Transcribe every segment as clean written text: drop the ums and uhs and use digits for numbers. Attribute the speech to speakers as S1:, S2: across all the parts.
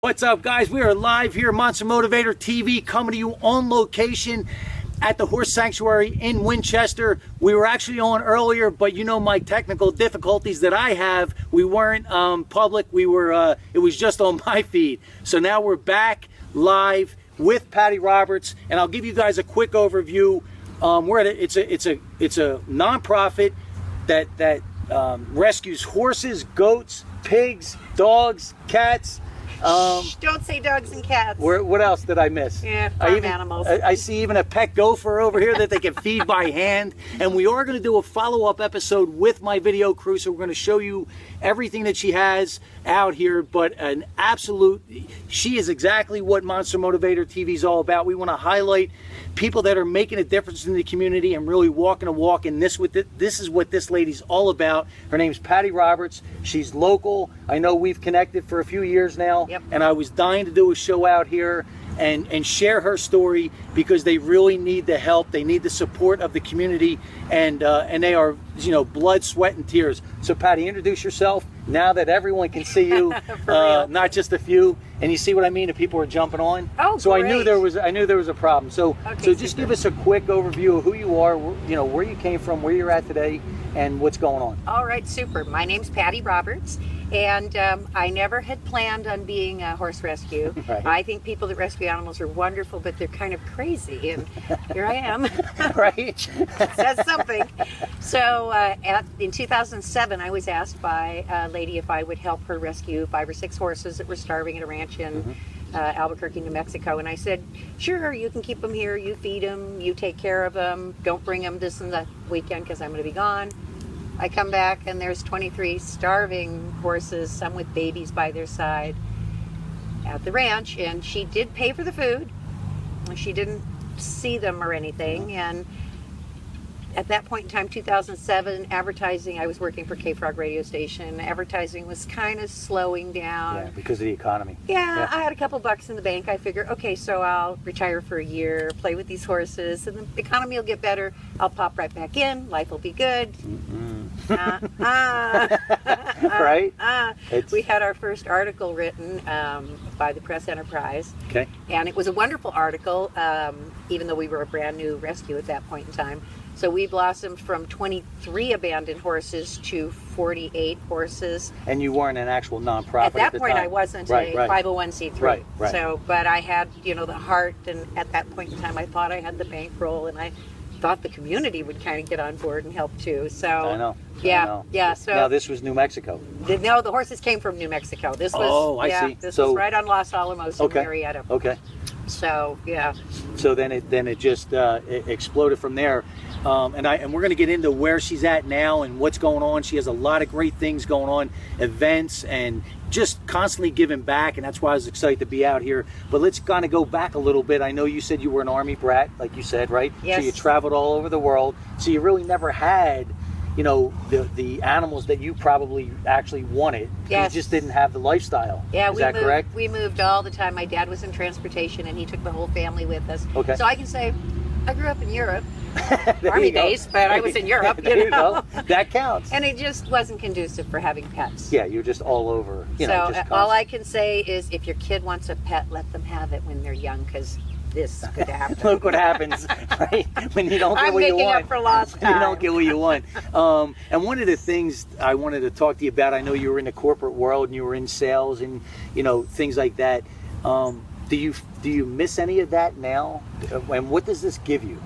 S1: What's up, guys? We are live here, Monster Motivator TV, coming to you on location at the Horse Sanctuary in Winchester. We were actually on earlier, but you know my technical difficulties that I have. We weren't public. We were. It was just on my feed. So now we're back live with Pattie Roberts, and I'll give you guys a quick overview. We're at it's a nonprofit that rescues horses, goats, pigs, dogs, cats.
S2: Don't say dogs and cats.
S1: What else did I miss?
S2: Yeah, farm animals.
S1: I see even a pet gopher over here that they can feed by hand. And we are going to do a follow-up episode with my video crew, so we're going to show you everything that she has out here. But an absolute, she is exactly what Monster Motivator TV is all about. We want to highlight people that are making a difference in the community and really walking a walk. And this is what this lady's all about. Her name's Pattie Roberts. She's local. I know we've connected for a few years now.
S2: Yep.
S1: And I was dying to do a show out here and share her story, because they really need the help. They need the support of the community, and they are, you know, blood, sweat, and tears. So Pattie, introduce yourself now that everyone can see you, not just a few. And you see what I mean? If people are jumping on.
S2: Oh,
S1: so
S2: great.
S1: I knew there was a problem. So
S2: okay,
S1: so just give us a quick overview of who you are, you know, where you came from, where you're at today, and what's going on.
S2: All right, super. My name's Pattie Roberts, and I never had planned on being a horse rescue.
S1: Right.
S2: I think people that rescue animals are wonderful, but they're kind of crazy, and here I am.
S1: Right?
S2: Says something. So in 2007, I was asked by a lady if I would help her rescue 5 or 6 horses that were starving at a ranch in Albuquerque, New Mexico. And I said, sure, you can keep them here, you feed them, you take care of them, don't bring them this and the weekend because I'm going to be gone. I come back and there's 23 starving horses, some with babies by their side, at the ranch. And she did pay for the food. She didn't see them or anything. And at that point in time, 2007, advertising, I was working for K-Frog radio station. Advertising was kind of slowing down.
S1: Yeah, because of the economy.
S2: Yeah, I had a couple bucks in the bank. I figured, okay, so I'll retire for a year, play with these horses, and the economy will get better. I'll pop right back in. Life will be good.
S1: Right?
S2: We had our first article written by the Press Enterprise.
S1: Okay.
S2: And it was a wonderful article, even though we were a brand new rescue at that point in time. So we blossomed from 23 abandoned horses to 48 horses.
S1: And you weren't an actual nonprofit
S2: at that
S1: the
S2: point.
S1: time.
S2: I wasn't
S1: right,
S2: a 501c3.
S1: Right.
S2: So, but I had, you know, the heart, and at that point in time, I thought I had the bankroll, and I thought the community would kind of get on board and help too. So
S1: I know.
S2: Yeah. So
S1: now this was New Mexico.
S2: No, the horses came from New Mexico. This was
S1: I see.
S2: This was right on Los Alamos in Marietta.
S1: Okay.
S2: So yeah.
S1: So then it just it exploded from there, and we're going to get into where she's at now and what's going on. She has a lot of great things going on, events, and just constantly giving back, and that's why I was excited to be out here. But let's kind of go back a little bit. I know you said you were an Army brat, like you said, right?
S2: Yes.
S1: So you traveled all over the world. So you really never had, you know, the animals that you probably actually wanted.
S2: Yes.
S1: You just didn't have the lifestyle.
S2: Yeah,
S1: Is that correct?
S2: We moved all the time. My dad was in transportation, and he took the whole family with us.
S1: Okay.
S2: So I can say, I grew up in Europe, Army days, but I was in Europe.
S1: There
S2: you know?
S1: That counts.
S2: And it just wasn't conducive for having pets.
S1: Yeah, you're just all over. You know, just
S2: all I can say is, if your kid wants a pet, let them have it when they're young, because this could happen.
S1: Look what happens, right? When you don't get what you want.
S2: I'm making up for lost time.
S1: You don't get what you want. And one of the things I wanted to talk to you about, I know you were in the corporate world and you were in sales and, you know, things like that. Do you miss any of that now? And what does this give you?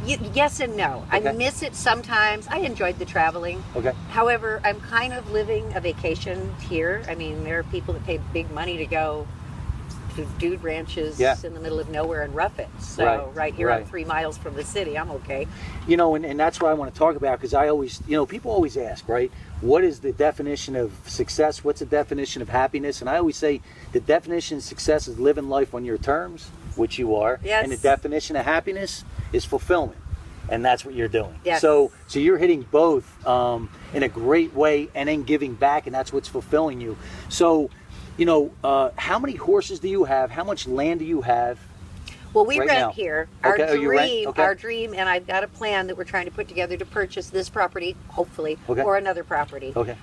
S2: Yes and no.
S1: Okay.
S2: I miss it sometimes. I enjoyed the traveling.
S1: Okay.
S2: However, I'm kind of living a vacation here. I mean, there are people that pay big money to go to dude ranches in the middle of nowhere and rough it. So right here, I'm 3 miles from the city. I'm okay.
S1: You know, and that's what I want to talk about, because I always, you know, people always ask, right? What is the definition of success? What's the definition of happiness? And I always say the definition of success is living life on your terms, which you are.
S2: Yes.
S1: And the definition of happiness is fulfillment. And that's what you're doing.
S2: Yes.
S1: So you're hitting both in a great way, and then giving back, and that's what's fulfilling you. So, you know, how many horses do you have? How much land do you have?
S2: Well, we
S1: right
S2: rent
S1: now?
S2: here.
S1: Okay.
S2: Our dream, and I've got a plan that we're trying to put together to purchase this property, hopefully,
S1: Okay.
S2: or another property.
S1: Okay.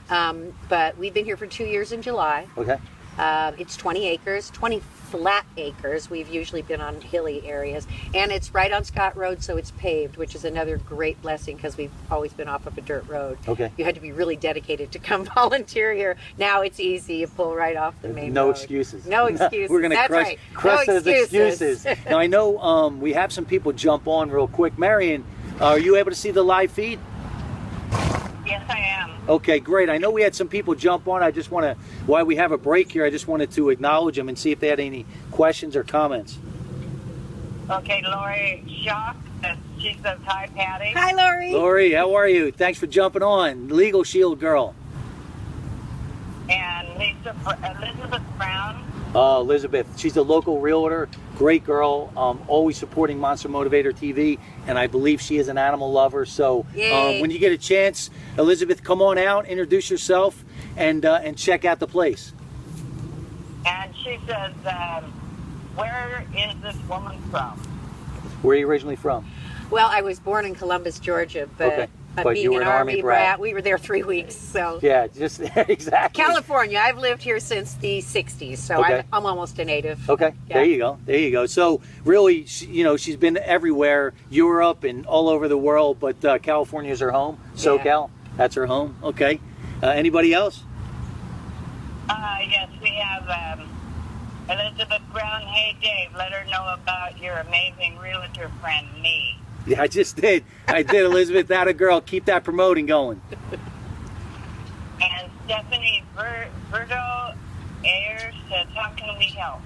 S2: But we've been here for 2 years in July.
S1: Okay.
S2: It's 20 acres, 20 flat acres. We've usually been on hilly areas, and it's right on Scott Road, so it's paved, which is another great blessing because we've always been off of a dirt road.
S1: Okay.
S2: You had to be really dedicated to come volunteer here. Now it's easy. You pull right off the main road.
S1: No excuses.
S2: No excuses.
S1: We're going to crush those excuses. Now, I know we have some people jump on real quick. Marion, are you able to see the live feed?
S3: Yes, I am.
S1: Okay, great. I know we had some people jump on. I just want to, while we have a break here, I just wanted to acknowledge them and see if they had any questions or comments.
S3: Okay, Lori Shock, she says, hi, Patty.
S2: Hi, Lori.
S1: Lori, how are you? Thanks for jumping on. Legal Shield girl.
S3: And Elizabeth Brown.
S1: Elizabeth, she's a local realtor, great girl, always supporting Monster Motivator TV, and I believe she is an animal lover. So when you get a chance, Elizabeth, come on out, introduce yourself, and check out the place.
S3: And she says, where is this woman from?
S1: Where are you originally from?
S2: Well, I was born in Columbus, Georgia, but,
S1: okay. But
S2: being
S1: you were
S2: an Army brat, we were there 3 weeks. So
S1: yeah, just exactly.
S2: California. I've lived here since the '60s, so
S1: okay.
S2: I'm almost a native.
S1: Okay, yeah. There you go. There you go. So really, you know, she's been everywhere, Europe and all over the world, but California is her home. SoCal, yeah. That's her home. Okay. Anybody else?
S3: Yes, we have Elizabeth Brown. Hey, Dave, let her know about your amazing realtor friend, me.
S1: Yeah, I just did. I did, Elizabeth. That a girl. Keep that promoting going.
S3: And Stephanie Verdo Ayers says, how can we help?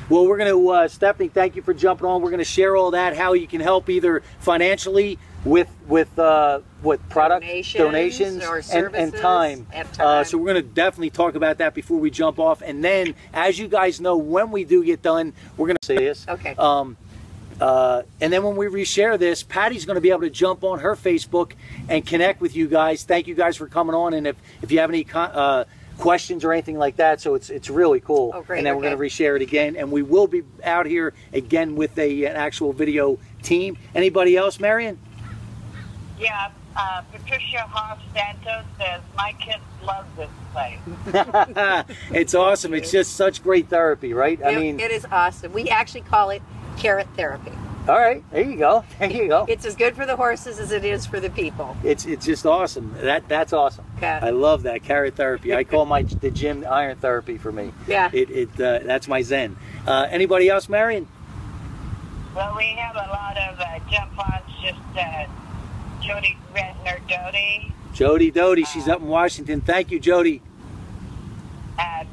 S1: Well, we're going to, Stephanie, thank you for jumping on. We're going to share all that, how you can help either financially with product donations
S2: or
S1: and time. So we're going to definitely talk about that before we jump off. And then, as you guys know, when we do get done, we're going to say this.
S2: Okay.
S1: And then when we reshare this, Pattie's going to be able to jump on her Facebook and connect with you guys. Thank you guys for coming on. And if you have any questions or anything like that, so it's really cool.
S2: Oh, great.
S1: And then we're going to reshare it again. And we will be out here again with an actual video team. Anybody else, Marion?
S3: Yeah, Patricia Hoff Santos says, my kids love this place.
S1: It's awesome. It's just such great therapy, right? I mean,
S2: it is awesome. We actually call it carrot therapy.
S1: All right, there you go. There you go.
S2: It's as good for the horses as it is for the people.
S1: It's just awesome. That's awesome. Okay. I love that carrot therapy. I call the gym iron therapy for me.
S2: Yeah.
S1: That's my zen. Anybody else, Marion?
S3: Well, we have a lot of jump-ons. Just Jody Rentner Doty.
S1: Jody Doty. She's up in Washington. Thank you, Jody.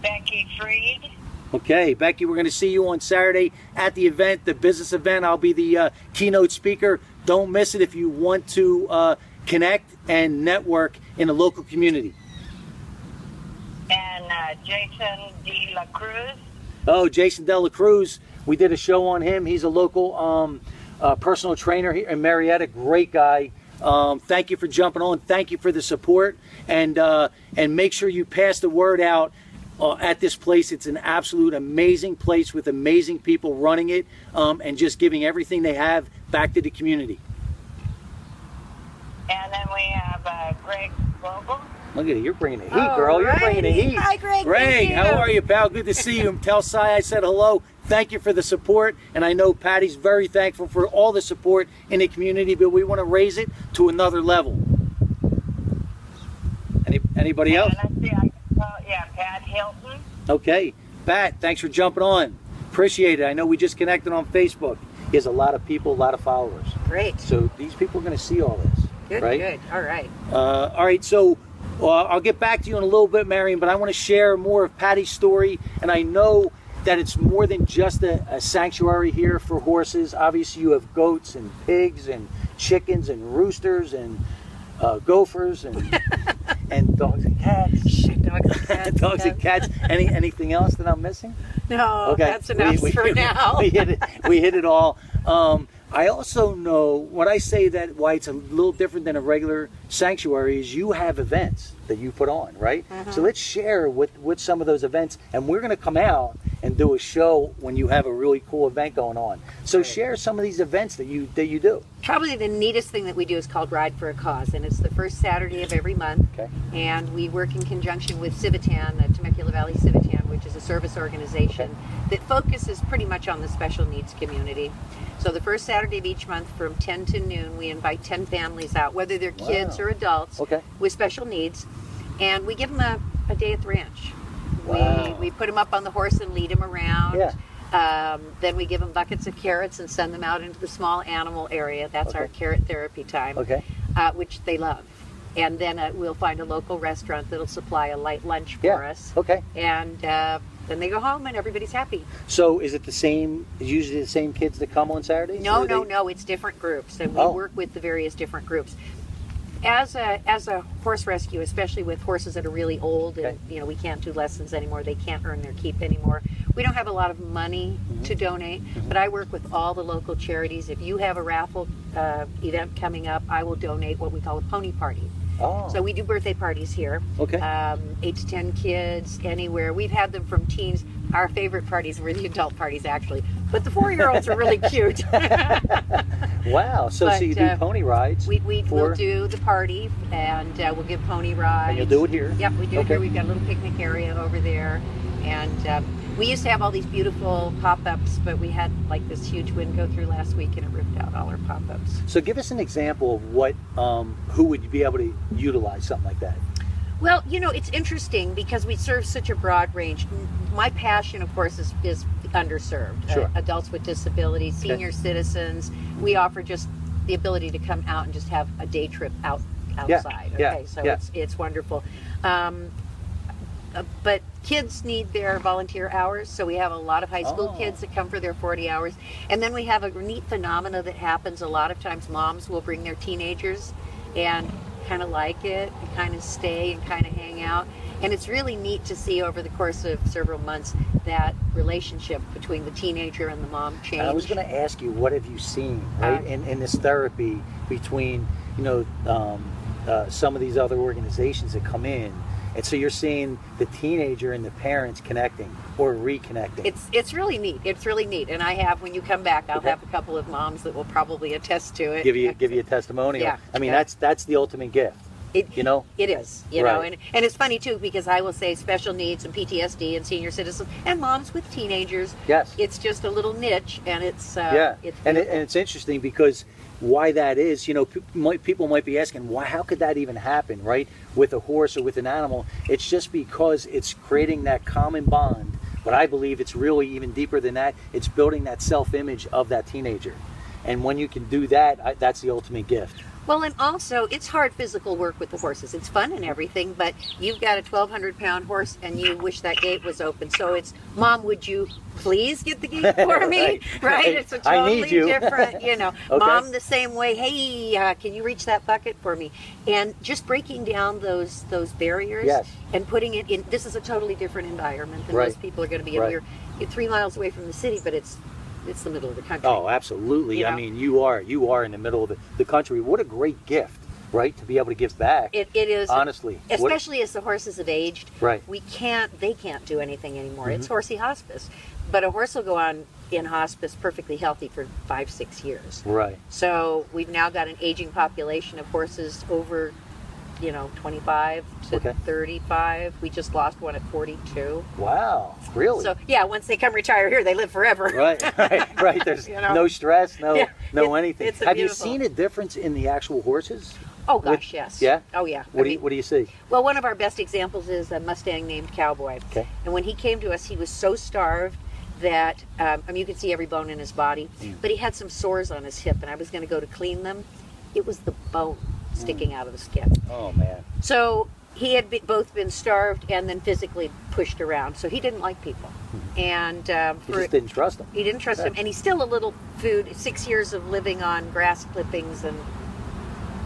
S3: Becky Freed.
S1: Okay, Becky, we're going to see you on Saturday at the event, the business event. I'll be the keynote speaker. Don't miss it if you want to connect and network in the local community.
S3: And Jason De La Cruz.
S1: Oh, Jason De La Cruz. We did a show on him. He's a local personal trainer here in Marietta. Great guy. Thank you for jumping on. Thank you for the support. And make sure you pass the word out. At this place. It's an absolute amazing place with amazing people running it and just giving everything they have back to the community.
S3: And then we have Greg Vogel.
S1: Look at it, you're bringing the heat, girl. You're bringing the heat.
S2: Hi, Greg.
S1: Greg, how are you, pal? Good to see you. Tell Si I said hello. Thank you for the support, and I know Pattie's very thankful for all the support in the community, but we want to raise it to another level. Anybody else?
S3: Yeah, Pat Hilton.
S1: Okay, Pat, thanks for jumping on. Appreciate it. I know we just connected on Facebook. He has a lot of people, a lot of followers.
S2: Great.
S1: So these people are going to see all this.
S2: Good,
S1: right?
S2: good. All right.
S1: All right, so I'll get back to you in a little bit, Marion, but I want to share more of Pattie's story, and I know that it's more than just a sanctuary here for horses. Obviously, you have goats and pigs and chickens and roosters and gophers and dogs and cats.
S2: Dogs and cats.
S1: Dogs and cats. Anything else that I'm missing?
S2: No,
S1: okay.
S2: That's enough for now.
S1: We hit it all. I also know, when I say that why it's a little different than a regular sanctuary is you have events that you put on, right? So let's share with some of those events, and we're going to come out and do a show when you have a really cool event going on. So share some of these events that you do.
S2: Probably the neatest thing that we do is called Ride for a Cause, and it's the first Saturday of every month.
S1: Okay.
S2: And we work in conjunction with Civitan, Temecula Valley Civitan, which is a service organization that focuses pretty much on the special needs community. So the first Saturday of each month from 10 to noon, we invite 10 families out, whether they're kids or adults with special needs, and we give them a day at the ranch.
S1: Wow.
S2: We put them up on the horse and lead them around.
S1: Yeah.
S2: Then we give them buckets of carrots and send them out into the small animal area. That's our carrot therapy time, which they love. And then we'll find a local restaurant that'll supply a light lunch for us. And then they go home and everybody's happy.
S1: So is it the same, usually the same kids that come on Saturdays?
S2: No, no, it's different groups, and we work with the various different groups. As a horse rescue, especially with horses that are really old and we can't do lessons anymore, they can't earn their keep anymore. We don't have a lot of money to donate, but I work with all the local charities. If you have a raffle event coming up, I will donate what we call a pony party. So we do birthday parties here. 8 to 10 kids, anywhere. We've had them from teens. Our favorite parties were the adult parties, actually. But the 4-year-olds are really cute.
S1: Wow. So you do pony rides?
S2: We'll do the party, and we'll give pony rides.
S1: And you'll do it here?
S2: Yep, we do it here. We've got a little picnic area over there. And we used to have all these beautiful pop-ups, but we had like this huge wind go through last week, and it ripped out all our pop-ups.
S1: So give us an example of what, who would be able to utilize something like that?
S2: Well, it's interesting because we serve such a broad range. My passion, of course, is underserved. Adults with disabilities, senior citizens. We offer just the ability to come out and just have a day trip outside. It's wonderful. But kids need their volunteer hours, so we have a lot of high school kids that come for their 40 hours. And then we have a neat phenomena that happens a lot of times. Moms will bring their teenagers and kind of like it and kind of stay and kind of hang out. And it's really neat to see over the course of several months that relationship between the teenager and the mom change.
S1: And I was going to ask you, what have you seen, right, in this therapy between, some of these other organizations that come in? And so you're seeing the teenager and the parents connecting or reconnecting.
S2: It's really neat. It's really neat. And I have, when you come back, I'll have a couple of moms that will probably attest to it.
S1: Give you a testimonial.
S2: Yeah.
S1: I mean, that's the ultimate gift. It
S2: is, know, and it's funny too, because I will say special needs and PTSD and senior citizens and moms with teenagers.
S1: Yes.
S2: It's just a little niche, and it's
S1: and it's interesting because why that is, people might be asking, how could that even happen, right? With a horse or with an animal. It's just because it's creating that common bond. But I believe it's really even deeper than that. It's building that self-image of that teenager. And when you can do that, that's the ultimate gift.
S2: Well, and also, it's hard physical work with the horses. It's fun and everything, but you've got a 1,200-pound horse, and you wish that gate was open. So it's, Mom, would you please get the gate for me? right? It's a totally different, Mom, the same way, hey, can you reach that bucket for me? And just breaking down those barriers and putting it in, this is a totally different environment than most people are going to be in. You're 3 miles away from the city, but it's the middle of the country.
S1: Oh, absolutely. I mean, you are in the middle of the country. What a great gift, right? To be able to give back.
S2: It is.
S1: Honestly.
S2: Especially as the horses have aged.
S1: Right.
S2: They can't do anything anymore. It's horsey hospice. But a horse will go on in hospice perfectly healthy for 5-6 years.
S1: Right.
S2: So we've now got an aging population of horses over 25 to 35. We just lost one at 42.
S1: Wow, really?
S2: So yeah, once they come retire here, they live forever.
S1: Right. There's no stress, no anything.
S2: It's
S1: Have you seen a difference in the actual horses?
S2: Oh gosh, yes.
S1: Yeah?
S2: Oh yeah.
S1: What do you see?
S2: Well, one of our best examples is a Mustang named Cowboy.
S1: Okay.
S2: And when he came to us, he was so starved that you could see every bone in his body, but he had some sores on his hip, and I was going to go to clean them. It was the bone sticking out of the skin.
S1: Oh man.
S2: So he had both been starved and then physically pushed around, so he didn't like people. And
S1: he just didn't trust them.
S2: He didn't trust them, and he's still a little food. 6 years of living on grass clippings and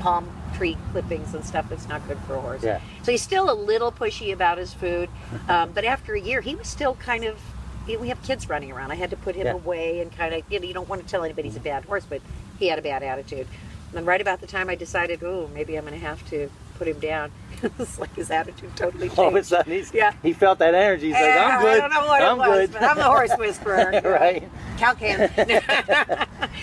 S2: palm tree clippings and stuff that's not good for a horse.
S1: Yeah.
S2: So he's still a little pushy about his food, but after a year, he was still kind of. We have kids running around. I had to put him away and kind of. You don't want to tell anybody he's a bad horse, but he had a bad attitude. And right about the time I decided, maybe I'm going to have to put him down. It's like his attitude totally changed.
S1: All of a sudden, he felt that energy. He's like, I'm good.
S2: I don't know what it was, but I'm the horse whisperer.
S1: Right.
S2: Cow can.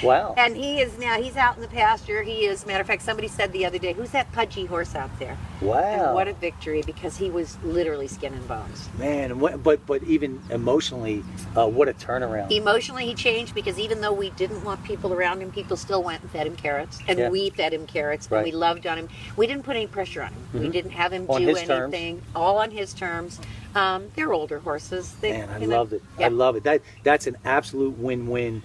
S1: Wow.
S2: And he's out in the pasture. He is, matter of fact, somebody said the other day, who's that pudgy horse out there?
S1: Wow.
S2: And what a victory, because he was literally skin and bones.
S1: Man, but even emotionally, what a turnaround.
S2: Emotionally, he changed, because even though we didn't want people around him, people still went and fed him carrots. And we fed him carrots, and we loved on him. We didn't put any pressure on him. We didn't have him do anything. All on his terms. They're older horses.
S1: Man, I loved it. Yeah. I love it. That's an absolute win-win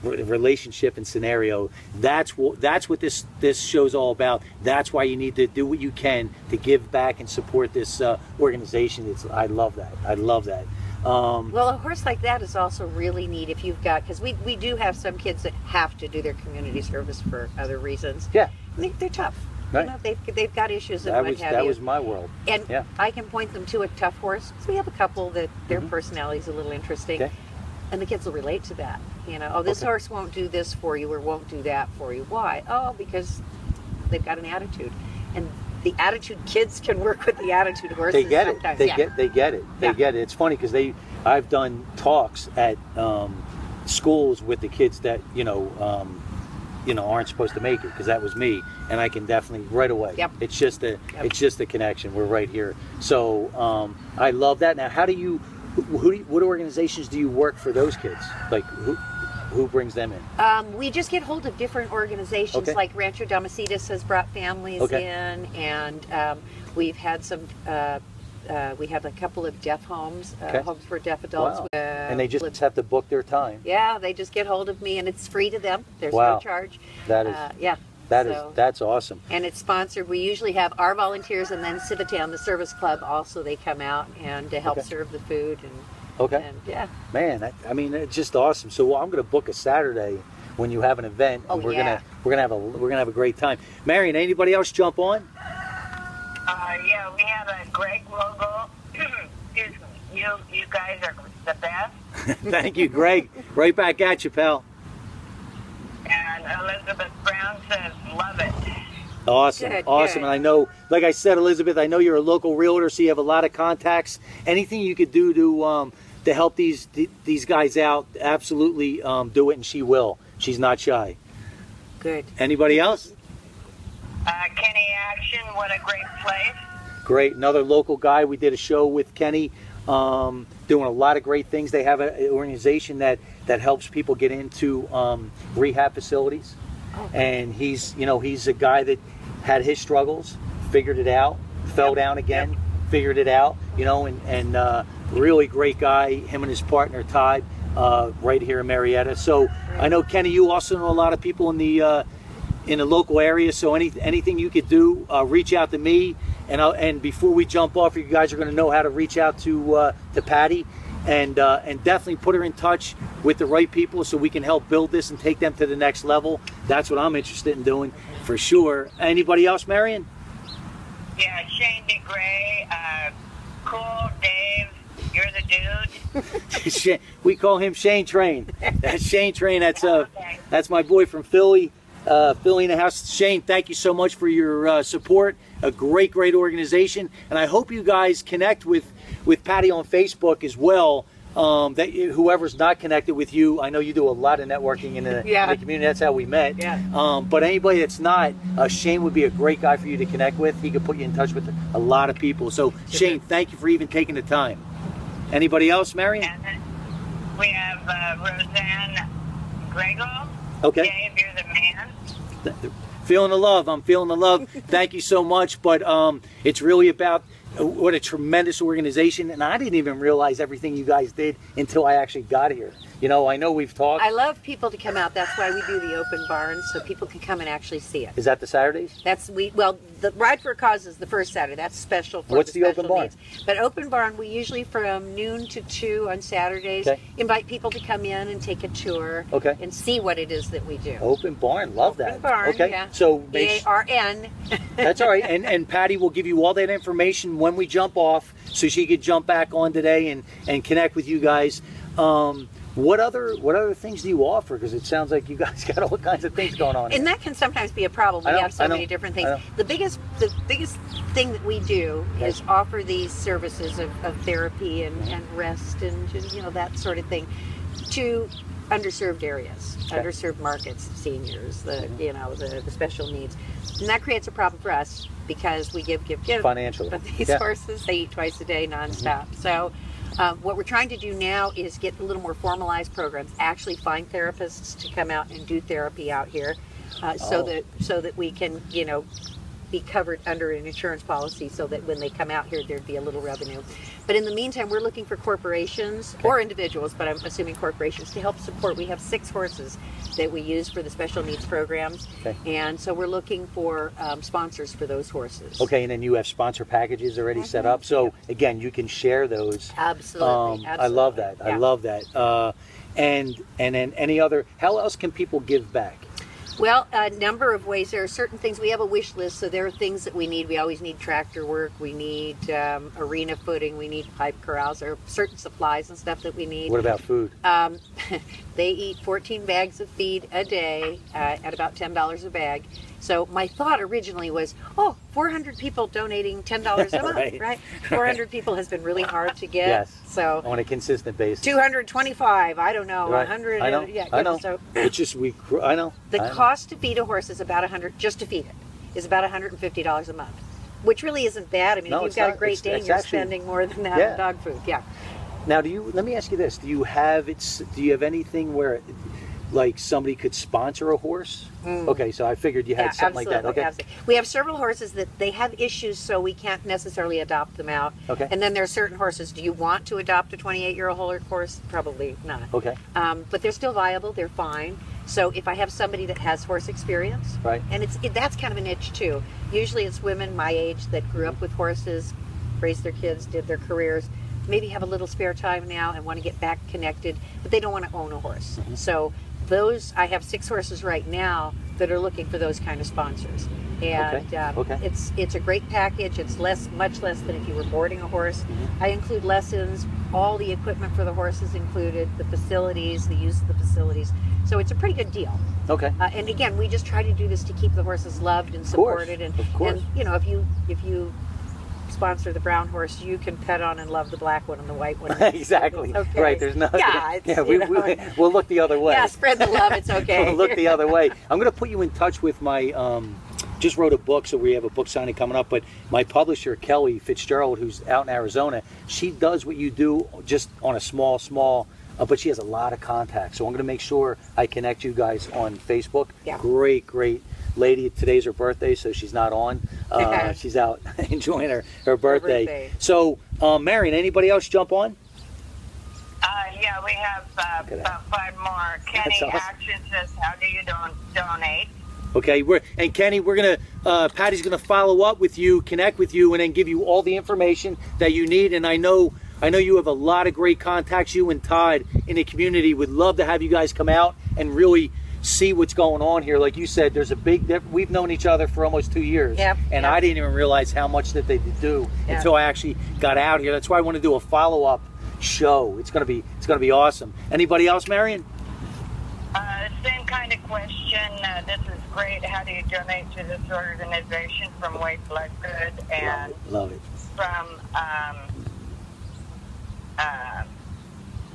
S1: relationship and scenario. That's what this show's all about. That's why you need to do what you can to give back and support this organization. I love that. I love that.
S2: Well, a horse like that is also really neat if you've got, because we do have some kids that have to do their community service for other reasons.
S1: Yeah.
S2: They're tough.
S1: Right.
S2: You know, they've got issues and what have you.
S1: That was my world.
S2: And I can point them to a tough horse. So we have a couple that their personality is a little interesting. Okay. And the kids will relate to that. You know, oh, this horse won't do this for you or won't do that for you. Why? Oh, because they've got an attitude. And the attitude kids can work with the attitude horses.
S1: They get
S2: sometimes.
S1: They get it. They get it. It's funny because I've done talks at schools with the kids that aren't supposed to make it, because that was me, and I can definitely right away. Yep. It's just a connection. We're right here. So I love that. Now, what organizations do you work for those kids? Like who brings them in?
S2: We just get hold of different organizations. Like Rancho Damacitas has brought families in, and we've had some. We have a couple of deaf homes, homes for deaf adults.
S1: Wow. And they just have to book their time.
S2: Yeah, they just get hold of me, and it's free to them. There's no charge.
S1: That is, that's awesome.
S2: And it's sponsored. We usually have our volunteers, and then Civitan, the service club, also they come out and to help serve the food. And,
S1: Man, it's just awesome. So I'm going to book a Saturday when you have an event, and we're gonna have a great time. Marion, anybody else jump on?
S3: Yeah, we have a Greg logo. Excuse me. You guys are the best.
S1: Thank you, Greg. Right back at you, pal.
S3: And Elizabeth Brown says, love it.
S1: Awesome.
S2: Good,
S1: awesome.
S2: good.
S1: And I know, like I said, Elizabeth, I know you're a local realtor, so you have a lot of contacts. Anything you could do to help these guys out, absolutely do it, and she will. She's not shy.
S2: Good.
S1: Anybody else?
S3: Kenny Action, what a great place.
S1: Great. Another local guy. We did a show with Kenny, doing a lot of great things. They have an organization that helps people get into rehab facilities. And he's a guy that had his struggles, figured it out, fell down again, figured it out, and really great guy, him and his partner Todd, right here in Marietta. So I know, Kenny, you also know a lot of people in the local area, so anything you could do, reach out to me, and before we jump off, you guys are going to know how to reach out to Pattie, and definitely put her in touch with the right people so we can help build this and take them to the next level. That's what I'm interested in doing, for sure. Anybody else, Marion?
S3: Yeah, Shane DeGray, cool, Dave, you're the dude.
S1: We call him Shane Train. That's Shane Train. That's my boy from Philly. Philly in the house. Shane, thank you so much for your support. A great organization, and I hope you guys connect with Pattie on Facebook as well. That whoever's not connected with you, I know you do a lot of networking in the community. That's how we met. But anybody that's not, Shane would be a great guy for you to connect with. He could put you in touch with a lot of people. So Shane, thank you for even taking the time. Anybody else, Marion?
S3: We have Roseanne Grego.
S1: Okay.
S3: Dave, you're the man.
S1: Feeling the love. I'm feeling the love. Thank you so much. But it's really about what a tremendous organization. And I didn't even realize everything you guys did until I actually got here. I know we've talked.
S2: I love people to come out. That's why we do the open barn, so people can come and actually see it.
S1: Is that the Saturdays?
S2: Well, the Ride for a Cause is the first Saturday. That's special for
S1: What's the open barn?
S2: Needs. But open barn, we usually from noon to 2 on Saturdays invite people to come in and take a tour and see what it is that we do.
S1: Open barn, love that.
S2: Open barn,
S1: okay. So
S2: B-A-R-N.
S1: That's all right. And Pattie will give you all that information when we jump off, so she could jump back on today and connect with you guys. What other things do you offer? Because it sounds like you guys got all kinds of things going on.
S2: And that can sometimes be a problem. We have so many different things. The biggest thing that we do is offer these services of therapy and rest and that sort of thing to underserved areas, underserved markets, seniors, the special needs, and that creates a problem for us because we give
S1: financially.
S2: But these horses, they eat twice a day nonstop. So what we're trying to do now is get a little more formalized programs. Actually, find therapists to come out and do therapy out here, so that we can be covered under an insurance policy, so that when they come out here, there'd be a little revenue. But in the meantime, we're looking for corporations or individuals, but I'm assuming corporations, to help support. We have 6 horses that we use for the special needs programs, and so we're looking for sponsors for those horses. Okay, and then you have sponsor packages already set up, so again, you can share those. Absolutely. I love that. I love that. And then any other? How else can people give back? Well, a number of ways. There are certain things. We have a wish list, so there are things that we need. We always need tractor work. We need arena footing. We need pipe corrals. There are certain supplies and stuff that we need. What about food? They eat 14 bags of feed a day at about $10 a bag. So my thought originally was, 400 people donating $10 a month, right? 400 people has been really hard to get. Yes. So on a consistent basis. 225. I don't know. 100. I know. Yeah. I know. So it's just I know. The cost to feed a horse is about just to feed it is about $150 a month, which really isn't bad. I mean, if you've got a Great Dane, you're spending more than that on dog food. Yeah. Now, let me ask you this: do you have anything where, like, somebody could sponsor a horse? Okay, so I figured you had something like that. Okay. Absolutely. We have several horses that they have issues, so we can't necessarily adopt them out. Okay. And then there are certain horses. Do you want to adopt a 28-year-old horse? Probably not. Okay. But they're still viable. They're fine. So if I have somebody that has horse experience, right, and that's kind of a niche too. Usually it's women my age that grew up with horses, raised their kids, did their careers, maybe have a little spare time now and want to get back connected, but they don't want to own a horse. So I have 6 horses right now that are looking for those kind of sponsors, and it's a great package. It's much less than if you were boarding a horse. I include lessons, all the equipment for the horses included, the facilities, the use of the facilities. So it's a pretty good deal. Okay. And again, we just try to do this to keep the horses loved and supported. And if you sponsor the brown horse, you can pet on and love the black one and the white one. Exactly. Okay. Right. There's no. We'll look the other way. Yeah, spread the love. It's okay. We'll look the other way. I'm going to put you in touch with my. Just wrote a book, so we have a book signing coming up. But my publisher, Kelly Fitzgerald, who's out in Arizona, she does what you do, just on a small. But she has a lot of contacts, so I'm going to make sure I connect you guys on Facebook. Yeah. Great lady. Today's her birthday, so she's not on. She's out enjoying her birthday. So, Marion, anybody else jump on? Yeah, we have about 5 more. Kenny Action says, how do you donate? Okay, Kenny, Pattie's gonna follow up with you, connect with you, and then give you all the information that you need. And I know you have a lot of great contacts, you and Todd, in the community. Would love to have you guys come out and really see what's going on here. Like you said, there's a big difference. We've known each other for almost 2 years, and I didn't even realize how much that they do until I actually got out here. That's why I want to do a follow-up show. It's gonna be awesome. Anybody else, Marion? Same kind of question. This is great. How do you donate to this organization from White Blood Good? And love it. From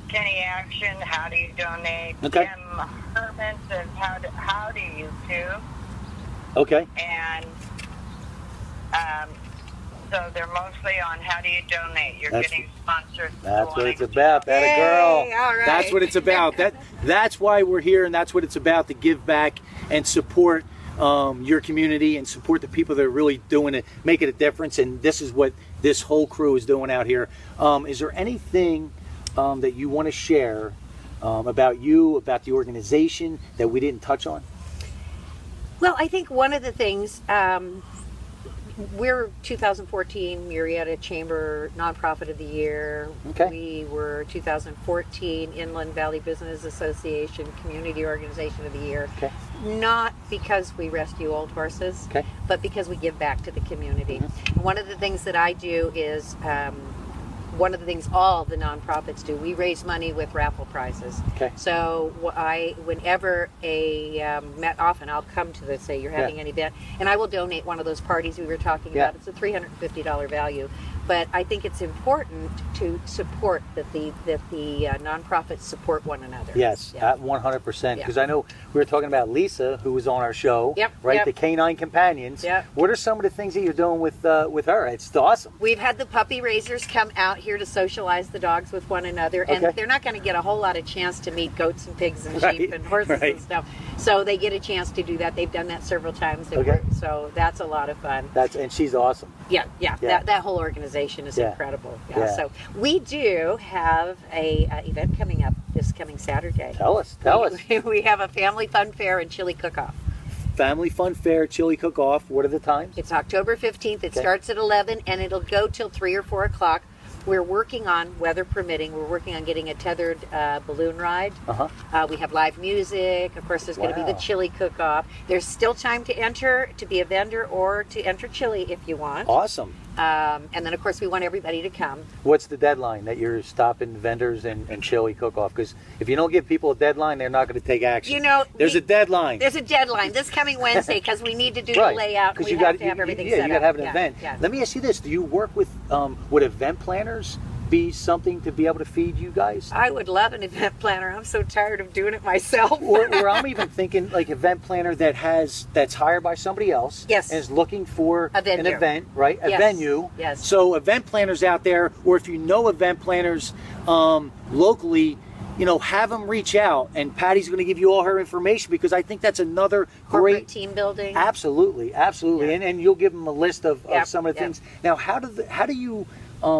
S2: Kenny Action, how do you donate? Okay. Jim Herman says, how do you too? Okay. And so they're mostly on how do you donate. You're getting sponsored. That's what it's about. That a girl. All right. That's what it's about. That's why we're here, and that's what it's about, to give back and support your community and support the people that are really doing it, making a difference. And this is what this whole crew is doing out here. Is there anything that you want to share about you, about the organization, that we didn't touch on? Well, I think one of the things, we're 2014 Murrieta Chamber Nonprofit of the Year. Okay. We were 2014 Inland Valley Business Association Community Organization of the Year. Okay. Not because we rescue old horses, but because we give back to the community. One of the things that I do is one of the things all the nonprofits do, we raise money with raffle prizes.
S1: Okay.
S2: So whenever often I'll come to say you're having an event, and I will donate one of those parties we were talking about. It's a $350 value. But I think it's important to support that the nonprofits support one another.
S1: Yes, 100%. Because I know we were talking about Lisa, who was on our show, the Canine Companions. What are some of the things that you're doing with her? It's awesome.
S2: We've had the puppy raisers come out here to socialize the dogs with one another, and they're not going to get a whole lot of chance to meet goats and pigs and sheep and horses and stuff. So they get a chance to do that. They've done that several times. So that's a lot of fun.
S1: And she's awesome.
S2: That whole organization is incredible. So we do have a event coming up this coming Saturday.
S1: Tell us.
S2: We have a family fun fair and chili cook-off.
S1: Family fun fair, chili cook-off. What are the times?
S2: It's October 15th. It starts at 11 and it'll go till 3 or 4 o'clock. We're working on, weather permitting, we're working on getting a tethered balloon ride. We have live music. Of course, there's going to be the chili cook-off. There's still time to enter, to be a vendor, or to enter chili if you want.
S1: Awesome.
S2: And then, of course, we want everybody to come.
S1: What's the deadline that you're stopping vendors and chili cook-off? Because if you don't give people a deadline, they're not going to take action.
S2: You know,
S1: there's a deadline.
S2: There's a deadline this coming Wednesday because we need to do the layout.
S1: Because
S2: we have to have everything set up.
S1: You got to have an event. Let me ask you this: do you work with would event planners be something to be able to feed you guys?
S2: I would love an event planner. I'm so tired of doing it myself.
S1: or I'm even thinking like event planner that's hired by somebody else.
S2: Yes.
S1: And is looking for
S2: an
S1: event, right? A venue.
S2: Yes.
S1: So event planners out there, or if you know event planners locally, have them reach out, and Pattie's going to give you all her information, because I think that's another
S2: great team building.
S1: Absolutely. And you'll give them a list of some of the things. Now, how do you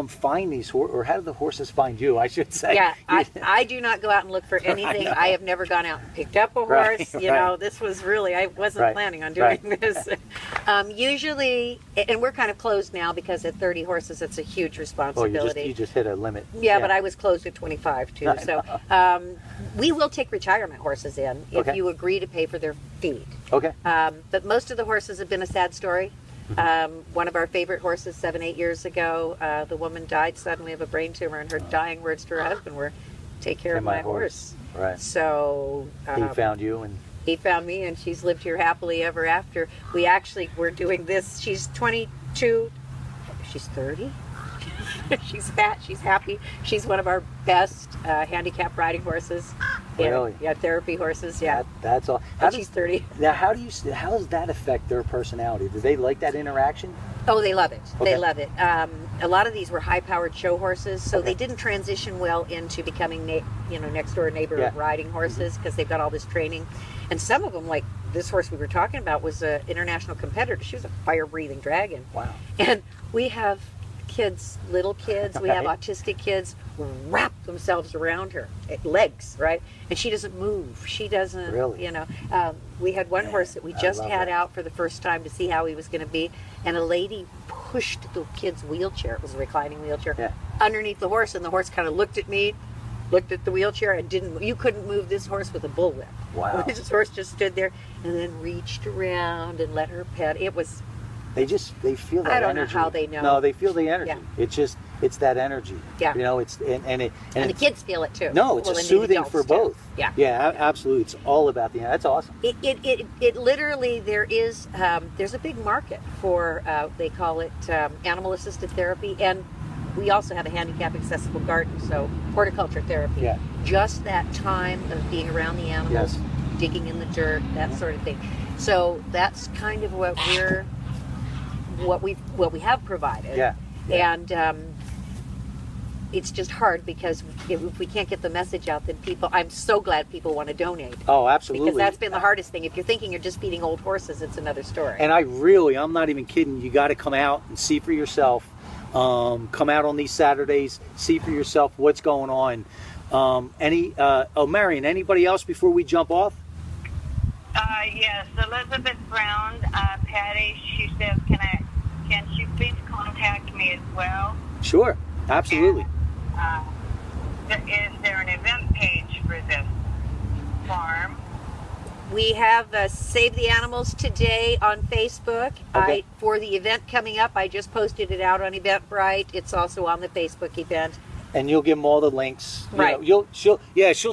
S1: find these horses, or how do the horses find you, I should say?
S2: I do not go out and look for anything. I have never gone out and picked up a horse. You know, this was really, I wasn't planning on doing this. Usually, and we're kind of closed now because at 30 horses, it's a huge responsibility.
S1: You just hit a limit.
S2: Yeah, but I was closed at 25 too. So we will take retirement horses in if you agree to pay for their feed. But most of the horses have been a sad story. One of our favorite horses 7-8 years ago, the woman died suddenly of a brain tumor, and her dying words to her husband were, "Take care of my horse." So
S1: he found you, and
S2: he found me, and she's lived here happily ever after. We actually were doing this. She's 22. She's 30. She's fat. She's happy. She's one of our best handicap riding horses.
S1: Really?
S2: Yeah, therapy horses. Yeah.
S1: That's all.
S2: She's 30.
S1: Now, how does that affect their personality? Do they like that interaction?
S2: Oh, they love it. They love it. A lot of these were high-powered show horses, so they didn't transition well into becoming, next door neighbor riding horses, because they've got all this training. And some of them, like this horse we were talking about, was an international competitor. She was a fire-breathing dragon.
S1: Wow.
S2: And we have little kids, we have autistic kids wrap themselves around her legs, right? And she doesn't move. She doesn't, we had one horse that we just had out for the first time to see how he was going to be, and a lady pushed the kid's wheelchair, it was a reclining wheelchair, underneath the horse, and the horse kind of looked at me, looked at the wheelchair, and you couldn't move this horse with a bullwhip.
S1: Wow.
S2: This horse just stood there and then reached around and let her pet. It was...
S1: They feel that energy.
S2: I don't know how they know.
S1: No, they feel the energy. It's that energy.
S2: Yeah.
S1: And
S2: the kids feel it too.
S1: No, it's soothing for both.
S2: Yeah.
S1: Yeah, absolutely. It's all about that's awesome.
S2: It literally, there's a big market for, they call it animal assisted therapy, and we also have a handicap accessible garden, so horticulture therapy. Yeah. Just that time of being around the animals, digging in the dirt, that sort of thing. So that's kind of what we have provided. And it's just hard because if we can't get the message out, then I'm so glad people want to donate.
S1: Oh, absolutely.
S2: Because that's been the hardest thing. If you're thinking you're just feeding old horses, it's another story.
S1: And I'm not even kidding, you got to come out and see for yourself. Come out on these Saturdays, see for yourself what's going on. Marion, anybody else before we jump off?
S3: Yes, Elizabeth Brown, Pattie, she says, can she please contact me as well?
S1: Sure, absolutely.
S3: And, is there an event page for this farm?
S2: We have Save the Animals Today on Facebook.
S1: Okay.
S2: For the event coming up, I just posted it out on Eventbrite. It's also on the Facebook event.
S1: And you'll give them all the links.
S2: Right.
S1: She'll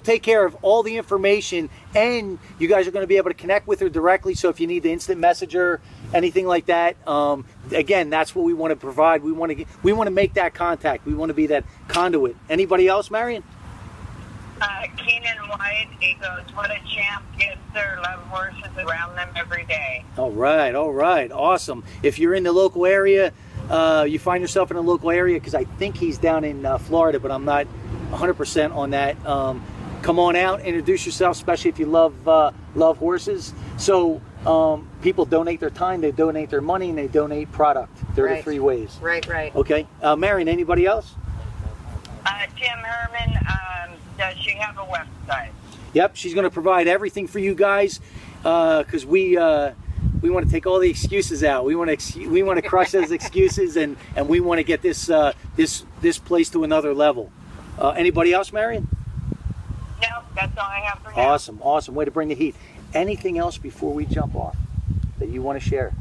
S1: take care of all the information, and you guys are going to be able to connect with her directly. So if you need the instant messenger, anything like that, again, that's what we want to provide. We want to make that contact. We want to be that conduit. Anybody else, Marion?
S3: Keenan White, he goes, what a champ, gets their love horses around them every day.
S1: All right, awesome. If you're in the local area, you find yourself in a local area, because I think he's down in Florida, but I'm not 100% on that. Come on out, introduce yourself, especially if you love horses. So people donate their time, they donate their money, and they donate product. They're the three ways.
S2: Right.
S1: Okay. Marion, anybody else?
S3: Tim Herman, does she have a website?
S1: Yep, she's going to provide everything for you guys, because we want to take all the excuses out. We want to crush those excuses, and we want to get this place to another level. Anybody else, Marion?
S3: No, that's all I have for now.
S1: Awesome. Way to bring the heat. Anything else before we jump off that you want to share?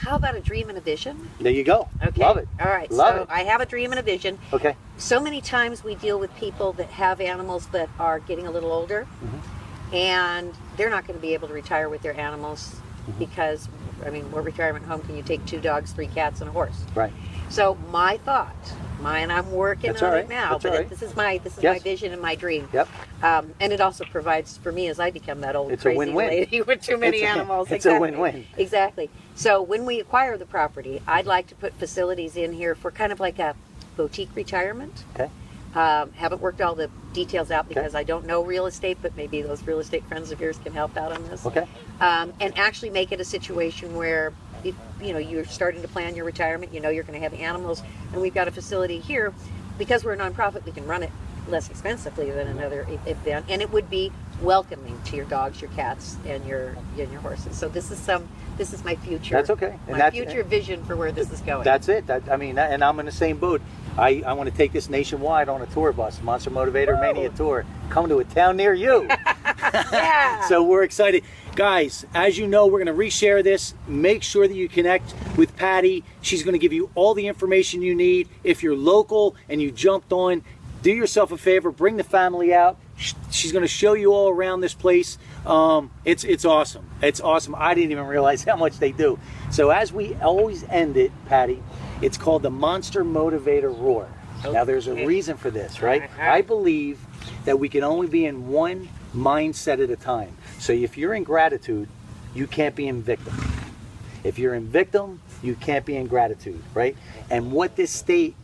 S2: How about a dream and a vision?
S1: There you go.
S2: Okay.
S1: Love it.
S2: All right.
S1: Love
S2: so
S1: it.
S2: I have a dream and a vision.
S1: Okay.
S2: So many times we deal with people that have animals that are getting a little older, and they're not going to be able to retire with their animals because, I mean, what retirement home can you take 2 dogs, 3 cats, and a horse?
S1: Right.
S2: So my thought, and I'm working on it now,
S1: That's
S2: but
S1: all right.
S2: this is my vision and my dream.
S1: Yep.
S2: And it also provides for me as I become that old
S1: It's a
S2: crazy
S1: win-win.
S2: lady with too many animals.
S1: It's a win-win.
S2: Exactly. So when we acquire the property, I'd like to put facilities in here for kind of like a boutique retirement.
S1: Okay.
S2: Haven't worked all the details out because I don't know real estate, but maybe those real estate friends of yours can help out on this.
S1: Okay.
S2: And actually make it a situation where, if you're starting to plan your retirement, you're going to have animals, and we've got a facility here. Because we're a nonprofit, we can run it less expensively than another event, and it would be welcoming to your dogs, your cats, and your horses. So this is my future.
S1: That's okay. And
S2: my future vision for where this is going.
S1: That's it. And I'm in the same boat. I want to take this nationwide on a tour bus, Monster Motivator Mania Tour, coming to a town near you.
S2: Yeah.
S1: So we're excited. Guys, as you know, we're going to reshare this. Make sure that you connect with Pattie. She's going to give you all the information you need. If you're local and you jumped on, do yourself a favor, bring the family out. She's going to show you all around this place. It's awesome. It's awesome. I didn't even realize how much they do. So as we always end it, Pattie, it's called the Monster Motivator Roar. Okay. Now there's a reason for this, right? I believe that we can only be in one mindset at a time. So if you're in gratitude, you can't be in victim. If you're in victim, you can't be in gratitude, right? And what this state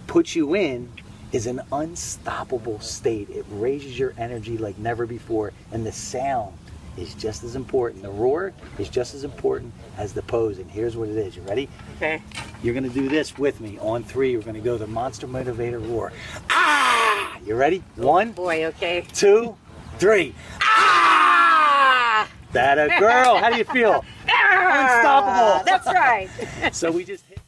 S1: puts you in is an unstoppable state. It raises your energy like never before, and the sound is just as important. The roar is just as important as the pose, and here's what it is. You ready?
S2: Okay.
S1: You're going to do this with me. On 3, we're going to go the Monster Motivator Roar. Ah! You ready? 1,
S2: boy, okay.
S1: 2, 3. Ah! That a girl. How do you feel?
S2: Ah!
S1: Unstoppable.
S2: That's right.
S1: So we just hit